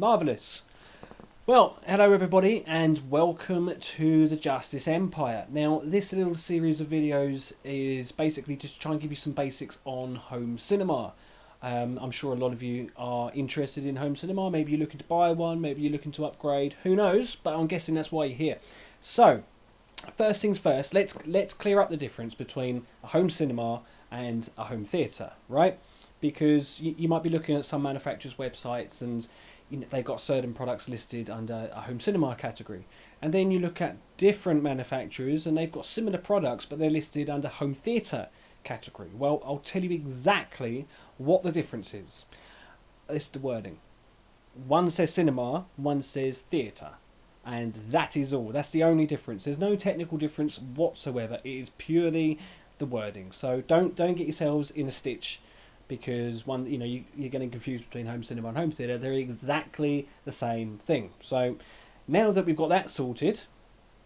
Marvellous. Well, hello everybody and welcome to the Justice Empire. Now, this little series of videos is basically just to try and give you some basics on home cinema. I'm sure a lot of you are interested in home cinema. Maybe you're looking to buy one, maybe you're looking to upgrade, who knows, but I'm guessing that's why you're here. So, first things first, let's clear up the difference between a home cinema and a home theatre, right? Because you might be looking at some manufacturers' websites and they've got certain products listed under a home cinema category. And then you look at different manufacturers and they've got similar products, but they're listed under home theatre category. Well, I'll tell you exactly what the difference is. It's the wording. One says cinema, one says theatre. And that is all. That's the only difference. There's no technical difference whatsoever. It is purely the wording. So don't get yourselves in a stitch because you're getting confused between home cinema and home theatre. They're exactly the same thing. So now that we've got that sorted,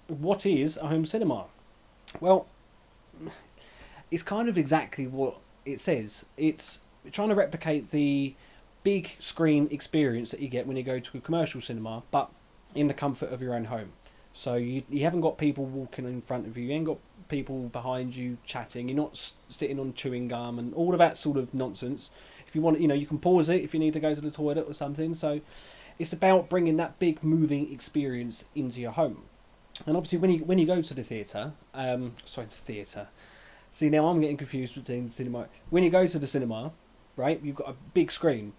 what is a home cinema? Well, it's kind of exactly what it says. It's trying to replicate the big screen experience that you get when you go to a commercial cinema, but in the comfort of your own home. So you haven't got people walking in front of you, you ain't got people behind you chatting, you're not sitting on chewing gum and all of that sort of nonsense. If you want, you can pause it if you need to go to the toilet or something. So it's about bringing that big moving experience into your home. And obviously when you go to the theatre, see, now I'm getting confused between cinema. When you go to the cinema, right, you've got a big screen.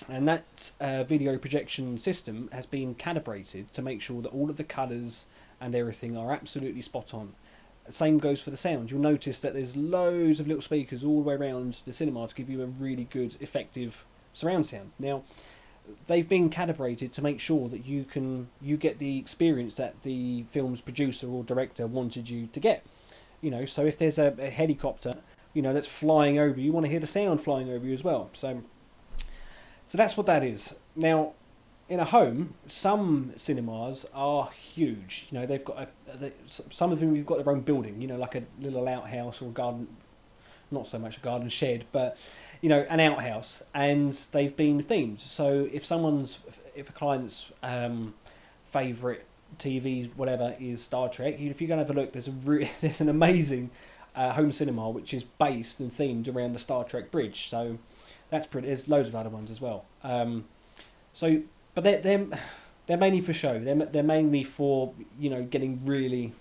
And that video projection system has been calibrated to make sure that all of the colours and everything are absolutely spot on. Same goes for the sound. You'll notice that there's loads of little speakers all the way around the cinema to give you a really good, effective surround sound. Now, they've been calibrated to make sure that you get the experience that the film's producer or director wanted you to get. So if there's a helicopter, that's flying over you, want to hear the sound flying over you as well. So that's what that is. Now, in a home, some cinemas are huge. They've got some of them. You've got their own building. Like a little outhouse or a garden, not so much a garden shed, but an outhouse, and they've been themed. So if a client's favourite TV, whatever, is Star Trek, if you go and have a look, there's an amazing home cinema which is based and themed around the Star Trek bridge. So that's pretty. There's loads of other ones as well. But they're mainly for show. They're mainly for getting really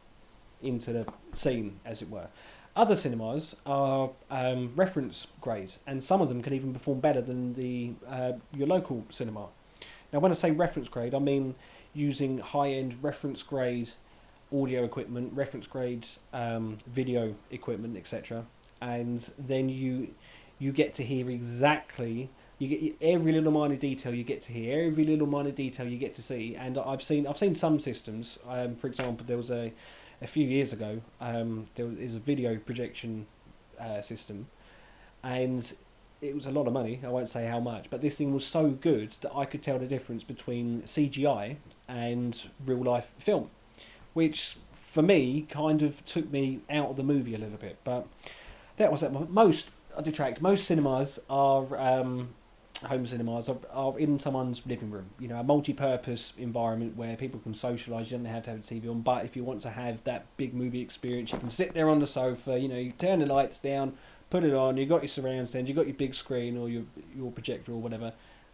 into the scene, as it were. Other cinemas are reference grade, and some of them can even perform better than your local cinema. Now, when I say reference grade, I mean using high-end reference grade audio equipment, reference grade video equipment, etc. And then you get to hear exactly. You get every little minor detail you get to hear, every little minor detail you get to see. And I've seen some systems. For example, there was a few years ago. There was a video projection system, and it was a lot of money. I won't say how much, but this thing was so good that I could tell the difference between CGI and real life film, which for me kind of took me out of the movie a little bit. But that was it. Most cinemas are. Home cinemas are in someone's living room, a multi-purpose environment where people can socialise. You don't have to have the TV on, but if you want to have that big movie experience, you can sit there on the sofa, you turn the lights down, put it on, you've got your surround stand, you've got your big screen or your projector or whatever,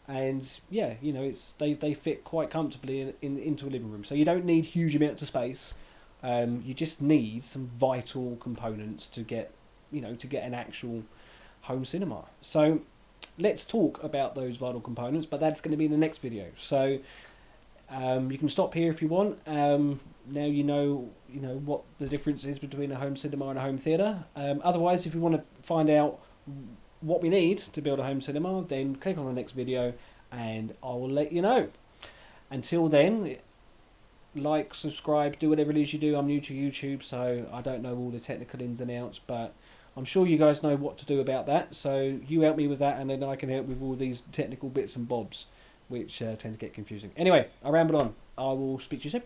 and they fit quite comfortably into a living room. So you don't need huge amounts of space. You just need some vital components to get an actual home cinema. So let's talk about those vital components, but that's going to be in the next video. So you can stop here if you want. Now you know what the difference is between a home cinema and a home theatre. Otherwise, if you want to find out what we need to build a home cinema, then click on the next video and I will let you know. Until then, like, subscribe, do whatever it is you do. I'm new to YouTube, so I don't know all the technical ins and outs, but I'm sure you guys know what to do about that, so you help me with that, and then I can help with all these technical bits and bobs, which tend to get confusing. Anyway, I rambled on. I will speak to you soon.